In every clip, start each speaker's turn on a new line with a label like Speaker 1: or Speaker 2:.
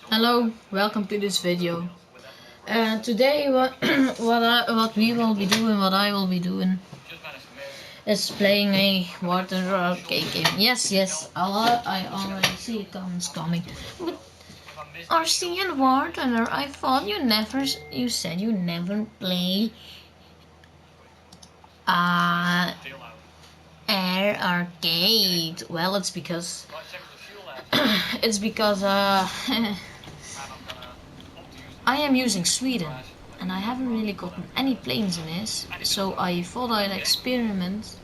Speaker 1: Hello, welcome to this video. Today, what we will be doing, what I will be doing, is playing a water arcade game. Yes, I already see it coming. But RC and water, I thought you said you never play uh air arcade. Well, it's because it's because I am using Sweden, and I haven't really gotten any planes in this, so I thought I'd experiment,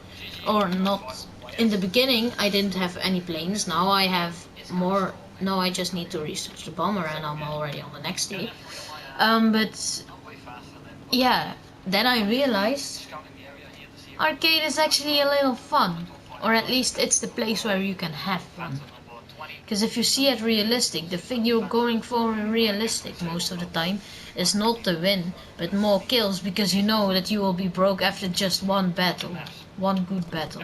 Speaker 1: or not. In the beginning, I didn't have any planes. Now I have more. Now I just need to research the bomber, and I'm already on the next day. But yeah, then I realized arcade is actually a little fun, or at least it's the place where you can have fun. Because if you see it realistic, the thing you're going for in realistic most of the time is not the win, but more kills, because you know that you will be broke after just one battle. One good battle.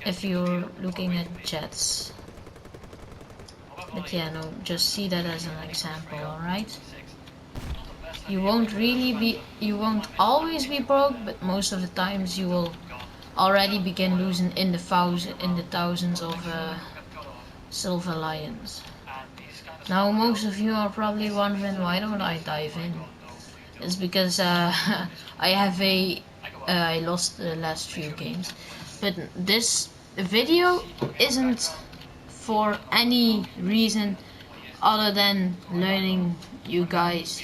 Speaker 1: If you're looking at chats. But yeah, no, just see that as an example, alright? You won't always be broke, but most of the times you will already begin losing in the thousands of silver lions. Now most of you are probably wondering, why don't I dive in? It's because I lost the last few games, but this video isn't for any reason other than learning you guys,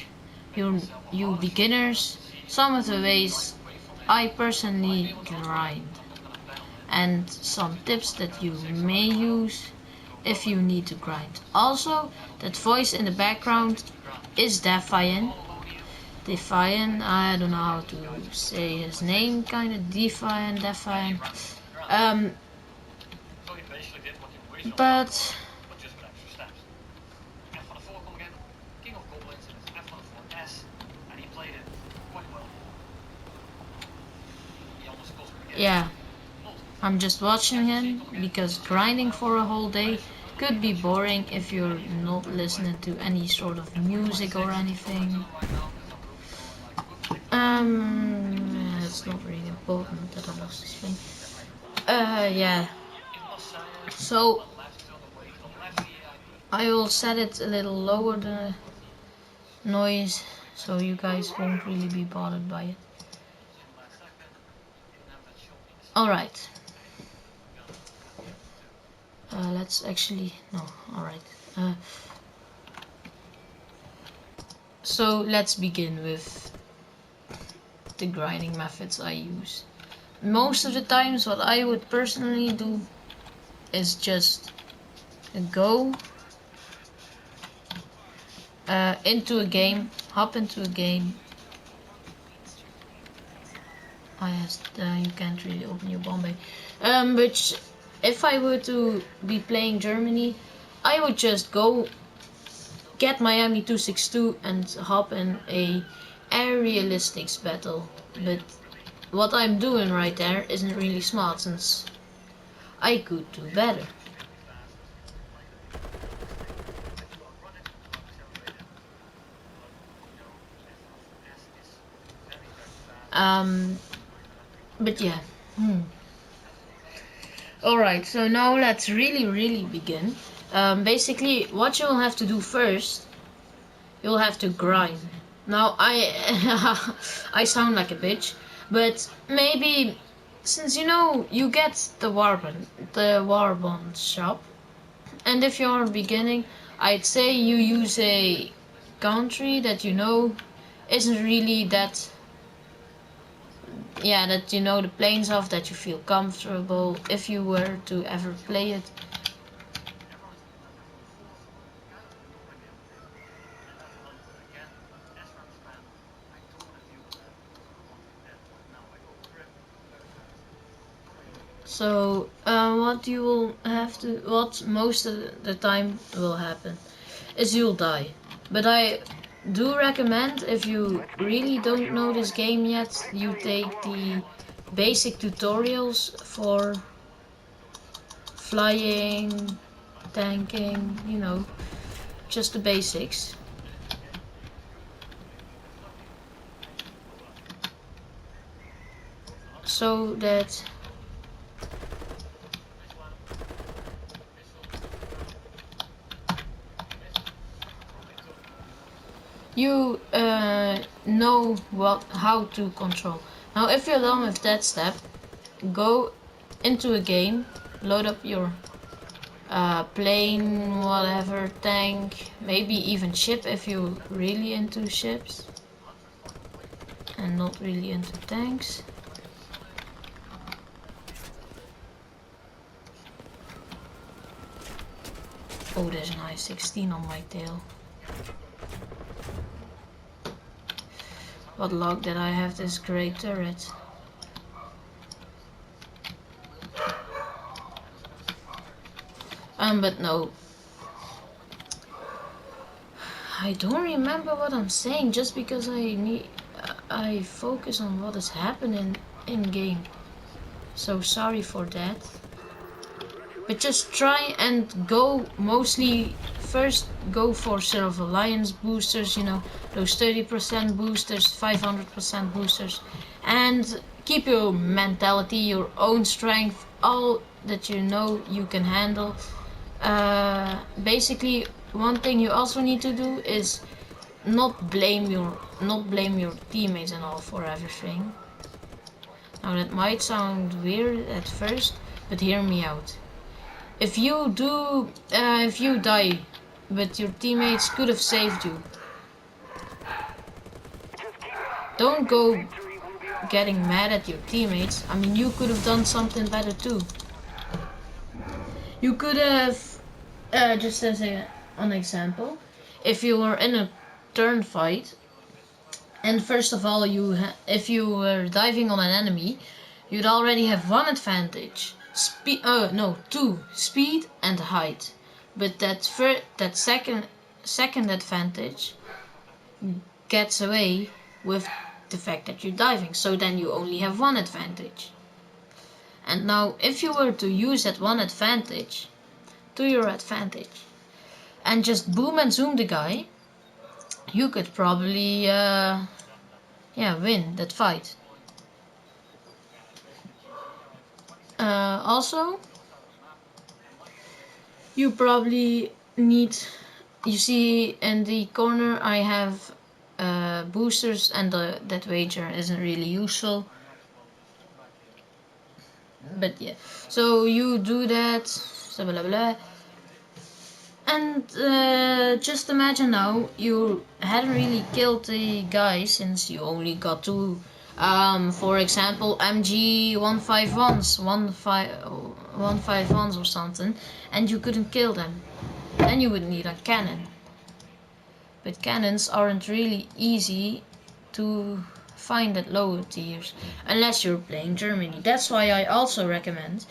Speaker 1: you beginners, some of the ways I personally grind, and some tips that you may use if you need to grind. Also, that voice in the background is Defiant. Defiant, I don't know how to say his name, kinda Defiant. Um, but yeah, I'm just watching him because grinding for a whole day could be boring if you're not listening to any sort of music or anything. It's not really important that I lost this thing. Yeah. So I will set it a little lower, the noise, so you guys won't really be bothered by it. Alright. Let's actually, no, alright. So let's begin with the grinding methods I use. Most of the times what I would personally do is just go into a game, hop into a game. You can't really open your Bombay. But if I were to be playing Germany, I would just go get my ME262 and hop in a air realistics battle. But what I'm doing right there isn't really smart, since I could do better. But yeah. Alright, so now let's really begin. Basically, what you'll have to do first, you'll have to grind. Now, I sound like a bitch, but maybe, since you know, you get the Warbond shop, and if you're beginning, I'd say you use a country that you know isn't really that, yeah, that you know the planes of, that you feel comfortable if you were to ever play it. So what most of the time will happen is you'll die. But I do recommend, if you really don't know this game yet, you take the basic tutorials flying, tanking, you know, just the basics. So that you know how to control. Now if you're done with that step, go into a game, load up your plane, whatever, tank, maybe even ship if you're really into ships and not really into tanks. Oh, there's an I-16 on my tail. What luck that I have this great turret. But no. I don't remember what I'm saying just because I focus on what is happening in game. So sorry for that. But just try and go mostly first go for Silver Alliance boosters, you know, those 30% boosters, 500% boosters, and keep your mentality, your own strength, all that you know you can handle. Basically, one thing you also need to do is not blame your teammates and all for everything. Now that might sound weird at first, but hear me out. If you die, but your teammates could have saved you, don't go getting mad at your teammates. I mean, you could have done something better too. You could have, just as an example, if you were in a turn fight, and first of all, if you were diving on an enemy, you'd already have one advantage. Two: speed and height. But that second advantage gets away with the fact that you're diving. So then you only have one advantage. And now, if you were to use that one advantage to your advantage and just boom and zoom the guy, you could probably win that fight. Also, you probably need, you see in the corner I have boosters, and that wager isn't really useful, but yeah, so you do that, so blah blah. And just imagine now you hadn't really killed the guy since you only got two, for example, MG 151s, 151s or something, and you couldn't kill them. Then you would need a cannon. But cannons aren't really easy to find at lower tiers, unless you're playing Germany. That's why I also recommend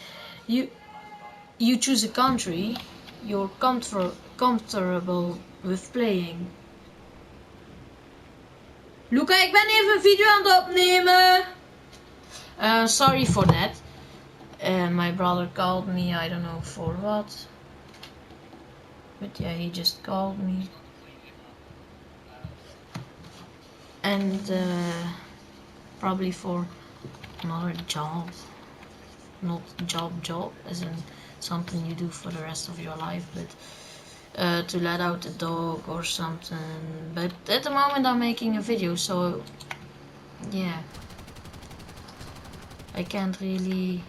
Speaker 1: you choose a country you're comfortable with playing. Luca, ik ben even een video aan het opnemen. Sorry for that. My brother called me, I don't know for what. But yeah, he just called me. And probably for another job. Not job as in something you do for the rest of your life, but to let out a dog or something. But at the moment I'm making a video, so yeah, I can't really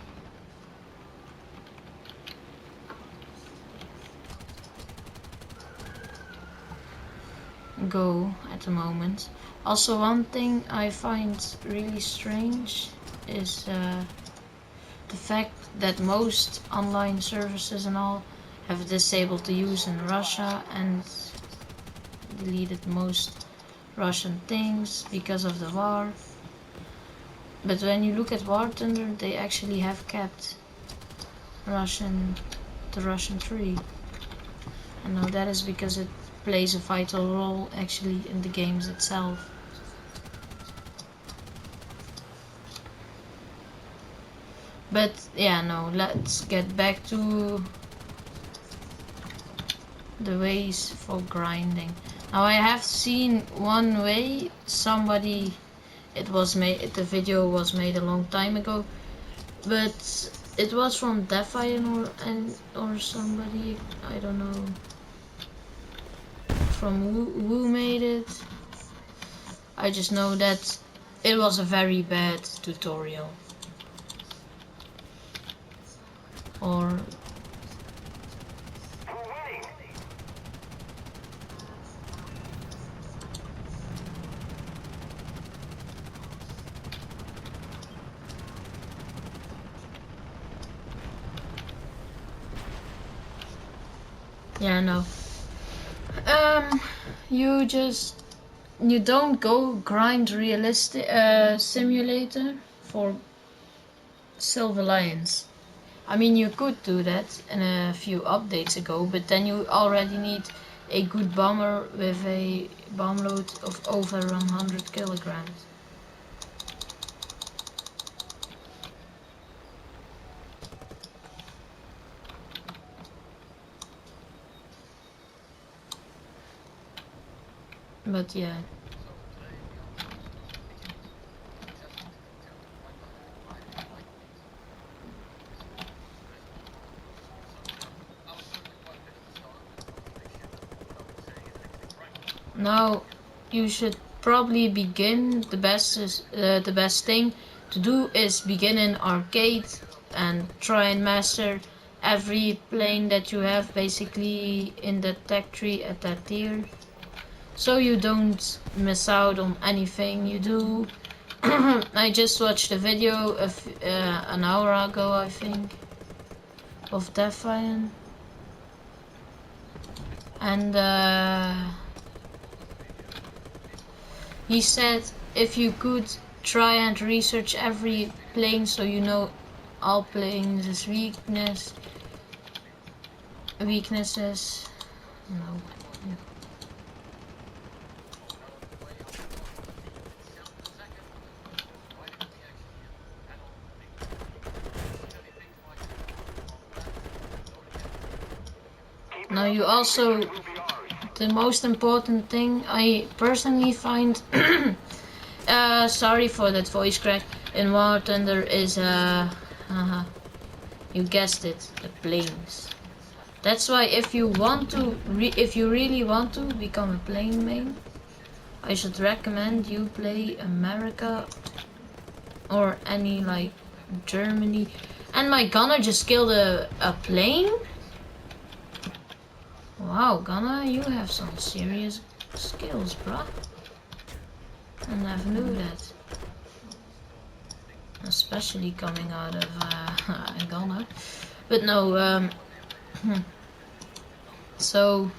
Speaker 1: go at the moment. Also, one thing I find really strange is the fact that most online services and all have disabled the use in Russia and deleted most Russian things because of the war. But when you look at War Thunder, they actually have kept the Russian tree. And now that is because it plays a vital role actually in the games itself. But yeah, no, let's get back to the ways for grinding. Now I have seen one way somebody, it was made, the video was made a long time ago, but it was from Defiant or somebody, I don't know from who made it. I just know that it was a very bad tutorial. Or yeah, no. You don't go grind realistic simulator for Silver Lions. I mean, you could do that in a few updates ago, but then you already need a good bomber with a bomb load of over 100 kilograms. But yeah. Now you should probably begin. The best thing to do is begin in arcade and try and master every plane that you have basically in the tech tree at that tier, so you don't miss out on anything you do. I just watched a video of an hour ago, I think, of Defiant, and he said if you could try and research every plane so you know all planes' weaknesses. No. Now you also, the most important thing I personally find, sorry for that voice crack, in War Thunder is, you guessed it, the planes. That's why if you want to, if you really want to become a plane main, I should recommend you play America or any like Germany. And my gunner just killed a plane. Wow, Gunner, you have some serious skills, bruh. I never knew that. Especially coming out of Gunner. But no, so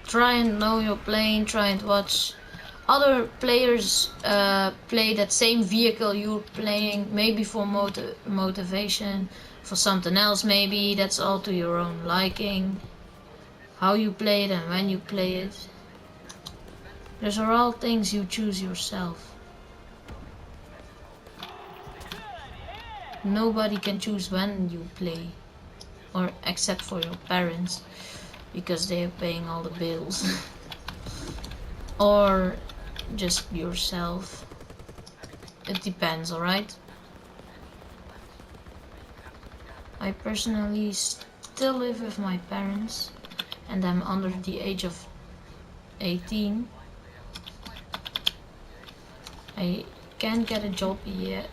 Speaker 1: try and know your plane, try and watch other players play that same vehicle you're playing, maybe for motivation, for something else maybe, that's all to your own liking, how you play it and when you play it. Those are all things you choose yourself. Nobody can choose when you play, or except for your parents, because they are paying all the bills. Or just yourself. It depends, alright? I personally still live with my parents and I'm under the age of 18. I can't get a job yet.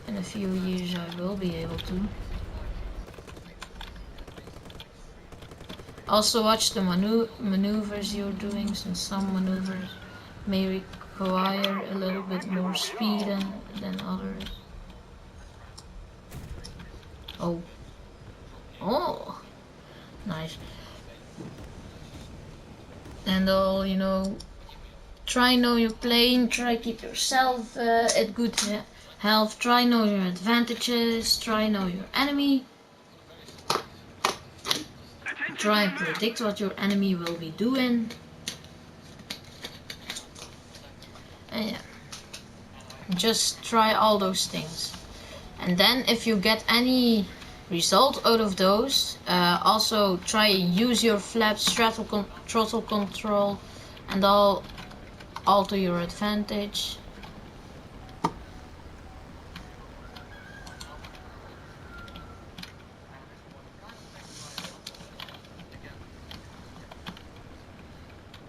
Speaker 1: In a few years I will be able to. Also watch the maneuvers you're doing, since some maneuvers may require a little bit more speed than others. Oh, nice. And all, you know, try know your plane, try keep yourself at good health, try know your advantages, try know your enemy. try and predict what your enemy will be doing. And yeah, just try all those things. And then if you get any result out of those, also try and use your flaps, throttle control, and all to your advantage.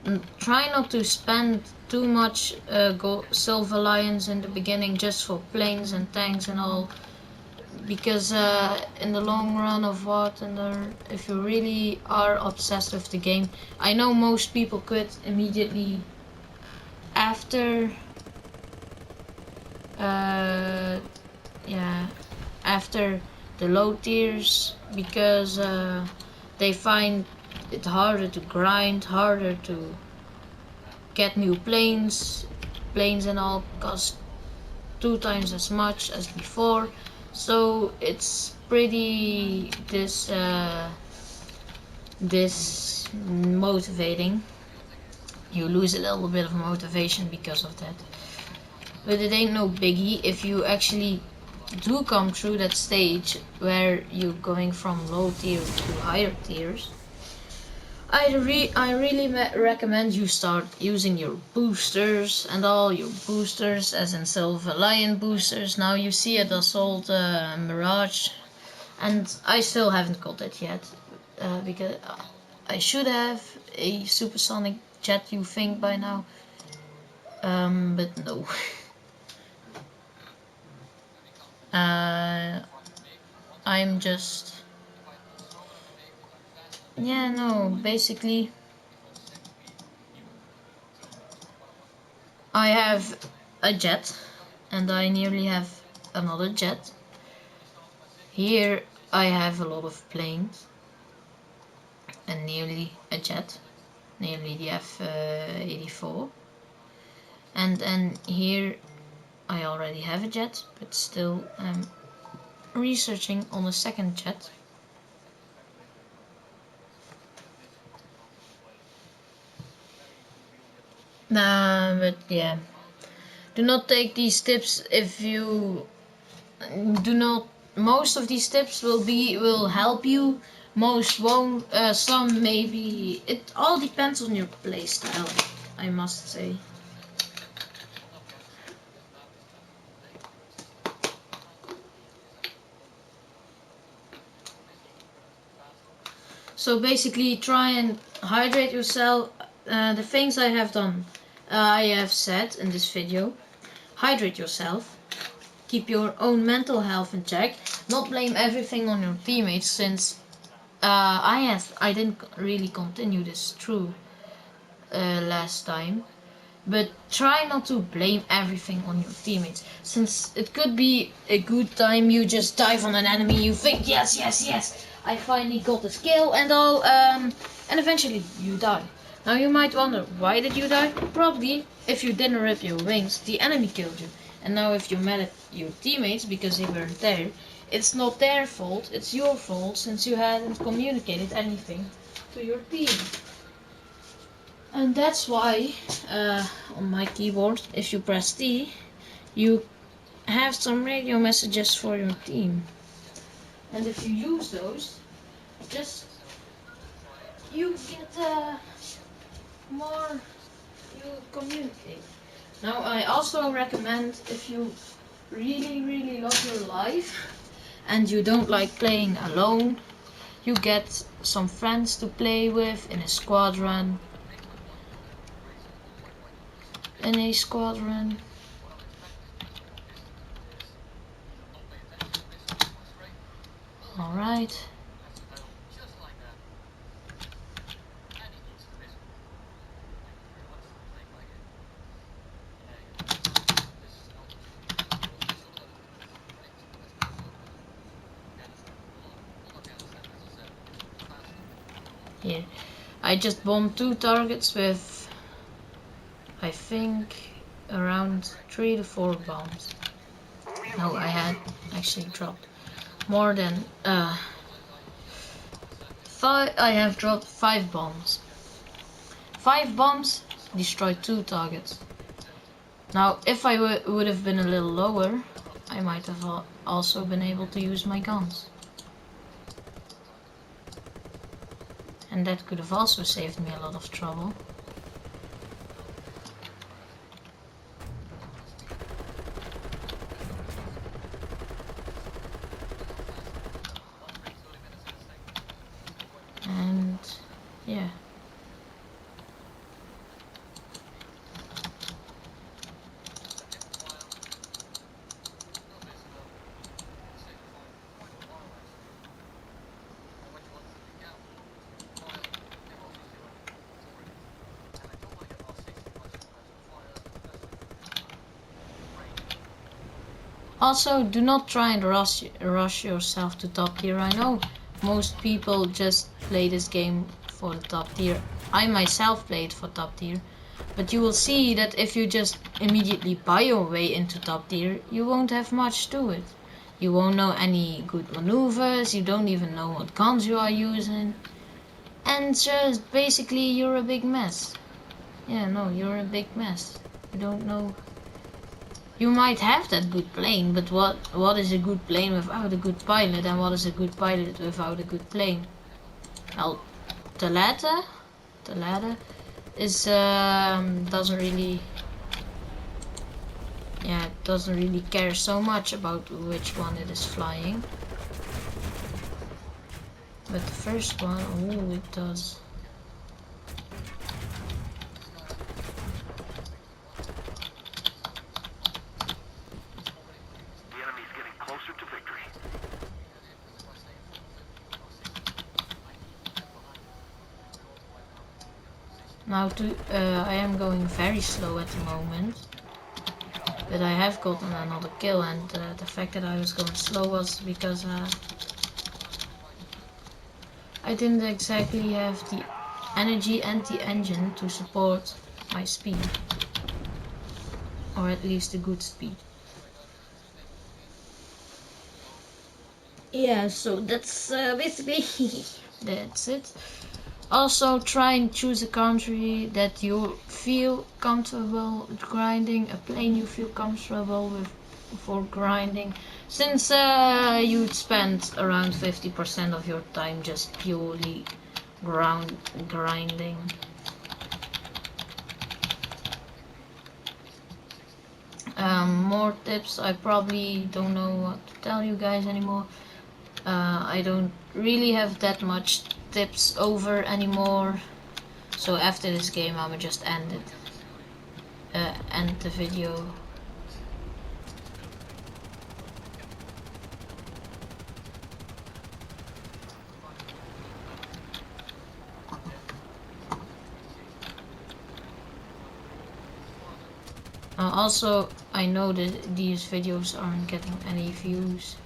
Speaker 1: And try not to spend too much silver lions in the beginning just for planes and tanks and all, because in the long run of what, and if you really are obsessed with the game, I know most people quit immediately after yeah, after the low tiers, because they find it harder to grind, harder to get new planes and all cost 2 times as much as before, so it's pretty this motivating. You lose a little bit of motivation because of that, but it ain't no biggie if you actually do come through that stage where you're going from low tier to higher tiers. I really recommend you start using your boosters and all your boosters, as in Silver Lion boosters. Now you see it Assault Mirage, and I still haven't got it yet, because I should have a supersonic jet, you think, by now, but no. I'm just, yeah, no, basically I have a jet, and I nearly have another jet. Here I have a lot of planes, and nearly a jet, nearly the F-84. And here I already have a jet, but still I'm researching on a second jet. But yeah, do not take these tips if you do not. Most of these tips will help you, most won't. Some maybe. It all depends on your playstyle, I must say. So basically try and hydrate yourself. The things I have done, I have said in this video. Hydrate yourself, keep your own mental health in check, not blame everything on your teammates, since I didn't really continue this through last time. But try not to blame everything on your teammates, since it could be a good time, you just dive on an enemy, you think yes, I finally got this kill and all, and eventually you die. Now you might wonder, why did you die? Probably, if you didn't rip your wings, the enemy killed you. And now if you're mad at your teammates because they weren't there, it's not their fault, it's your fault, since you hadn't communicated anything to your team. And that's why on my keyboard, if you press T, you have some radio messages for your team. And if you use those, just you get more, you communicate. Now I also recommend, if you really love your life and you don't like playing alone, you get some friends to play with in a squadron. Alright. Here. I just bombed 2 targets with, I think, around 3 to 4 bombs. No, I had actually dropped more than I have dropped 5 bombs. 5 bombs destroyed 2 targets. Now, if I would have been a little lower, I might have also been able to use my guns. And that could have also saved me a lot of trouble. And yeah. Also, do not try and rush yourself to top tier. I know most people just play this game for the top tier. I myself played for top tier. But you will see that if you just immediately buy your way into top tier, you won't have much to it. You won't know any good maneuvers, you don't even know what guns you are using. And just basically you're a big mess. Yeah, no, you're a big mess. You don't know. You might have that good plane, but what is a good plane without a good pilot, and what is a good pilot without a good plane? Well, the latter is doesn't really care so much about which one it is flying. But the first one, oh, it does. Now I am going very slow at the moment, but I have gotten another kill, and the fact that I was going slow was because I didn't exactly have the energy and the engine to support my speed, or at least a good speed. Yeah, so that's basically that's it. Also, try and choose a country that you feel comfortable grinding, a plane you feel comfortable with for grinding, since you'd spend around 50% of your time just purely grinding. More tips, I probably don't know what to tell you guys anymore. I don't really have that much tips over anymore, so after this game I'ma just end the video. Also, I know that these videos aren't getting any views,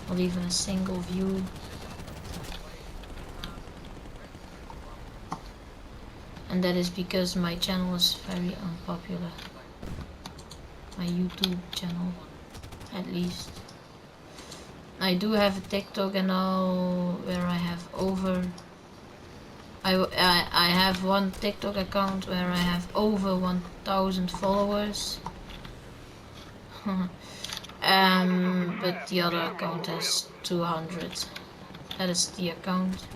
Speaker 1: not even a single view. And that is because my channel is very unpopular. My YouTube channel, at least. I do have a TikTok and all where I have over. I have one TikTok account where I have over 1,000 followers. But the other account has 200. That is the account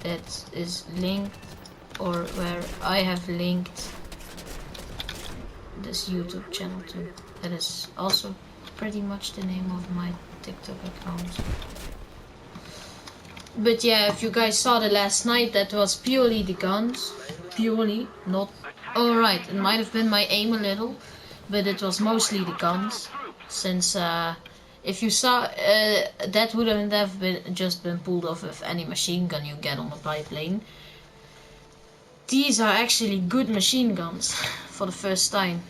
Speaker 1: that is linked, or where I have linked this YouTube channel to. That is also pretty much the name of my TikTok account. But yeah, if you guys saw the last night, that was purely the guns. Purely, not... Alright, it might have been my aim a little, but it was mostly the guns. Since if you saw, that wouldn't have been pulled off with any machine gun you get on a biplane. These are actually good machine guns for the first time.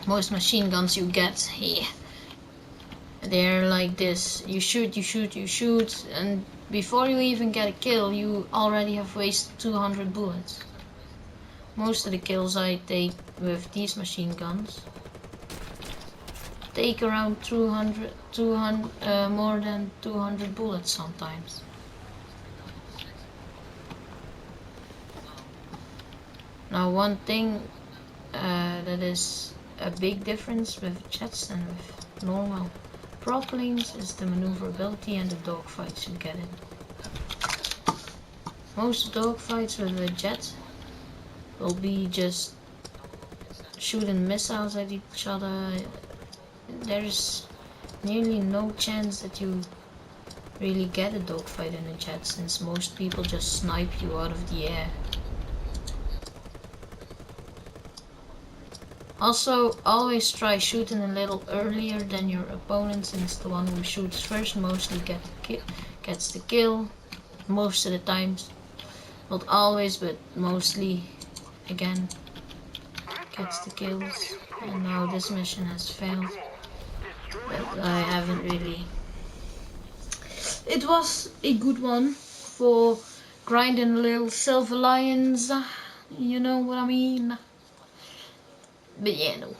Speaker 1: Most machine guns you get here, they're like this. You shoot, and before you even get a kill, you already have wasted 200 bullets. Most of the kills I take with these machine guns take around 200, more than 200 bullets sometimes. Now one thing that is a big difference with jets and with normal prop planes is the maneuverability and the dogfights you get in. Most dogfights with a jet will be just shooting missiles at each other. There's nearly no chance that you really get a dogfight in a jet, since most people just snipe you out of the air. Also, always try shooting a little earlier than your opponent, since the one who shoots first mostly gets the kill. Most of the times, not always, but mostly, again, gets the kills. And now this mission has failed, but I haven't really. It was a good one for grinding a little silver lions, you know what I mean. But yeah, no.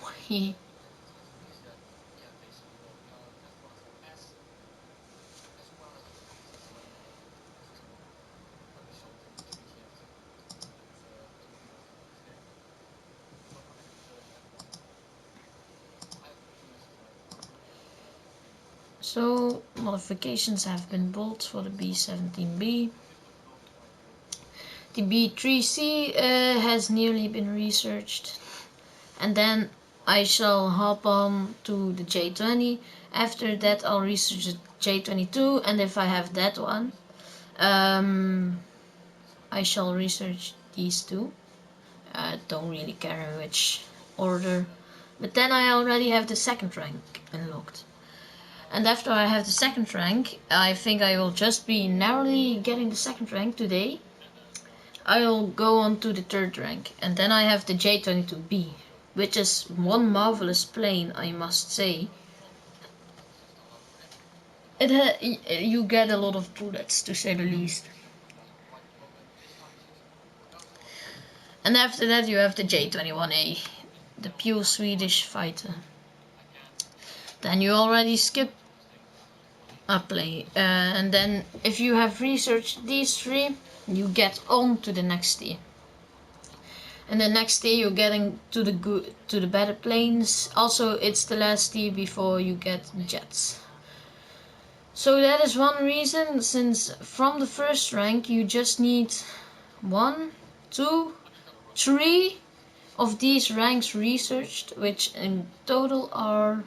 Speaker 1: So, modifications have been built for the B-17B. The B-3C has nearly been researched. And then I shall hop on to the J-20. After that I'll research the J-22, and if I have that one, I shall research these two. I don't really care in which order. But then I already have the second rank unlocked. And after I have the second rank, I think I will just be narrowly getting the second rank today. I'll go on to the third rank, and then I have the J-22B, which is one marvelous plane, I must say. You get a lot of bullets, to say the least. And after that you have the J-21A, the pure Swedish fighter. Then you already skip a play, and then if you have researched these three, you get on to the next tier. And the next tier you're getting to the better planes. Also, it's the last tier before you get jets. So that is one reason, since from the first rank you just need 1, 2, 3 of these ranks researched, which in total are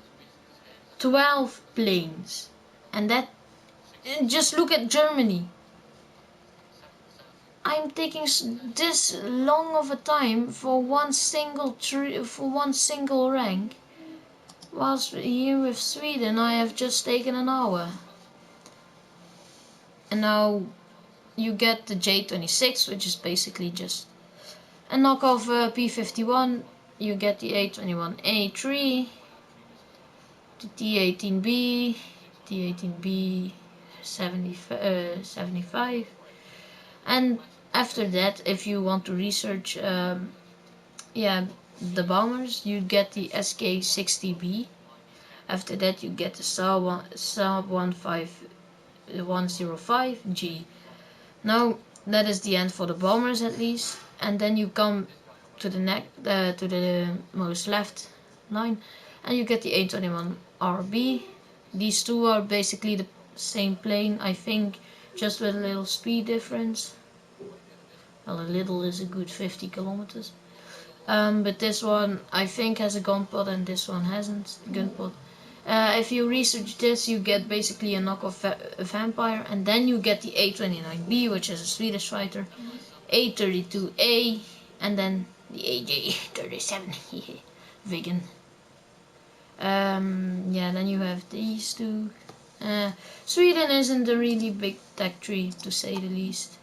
Speaker 1: 12 planes. And that, just look at Germany. I'm taking this long of a time for one single rank, whilst here with Sweden I have just taken an hour. And now you get the J-26, which is basically just a knockoff P-51. You get the A-21A3, the T-18B, T-18B 75, and after that, if you want to research the bombers, you get the SK-60B. After that you get the Saab 105G. Now that is the end for the bombers, at least. And then you come to the most left line, and you get the A-21RB. These two are basically the same plane, I think, just with a little speed difference. Well, a little is a good 50 kilometers. But this one I think has a gun pod, and this one hasn't gun pod. If you research this, you get basically a knockoff vampire, and then you get the A-29B, which is a Swedish fighter, A-32A, and then the AJ-37 vegan. Then you have these two. Sweden isn't a really big tech tree, to say the least.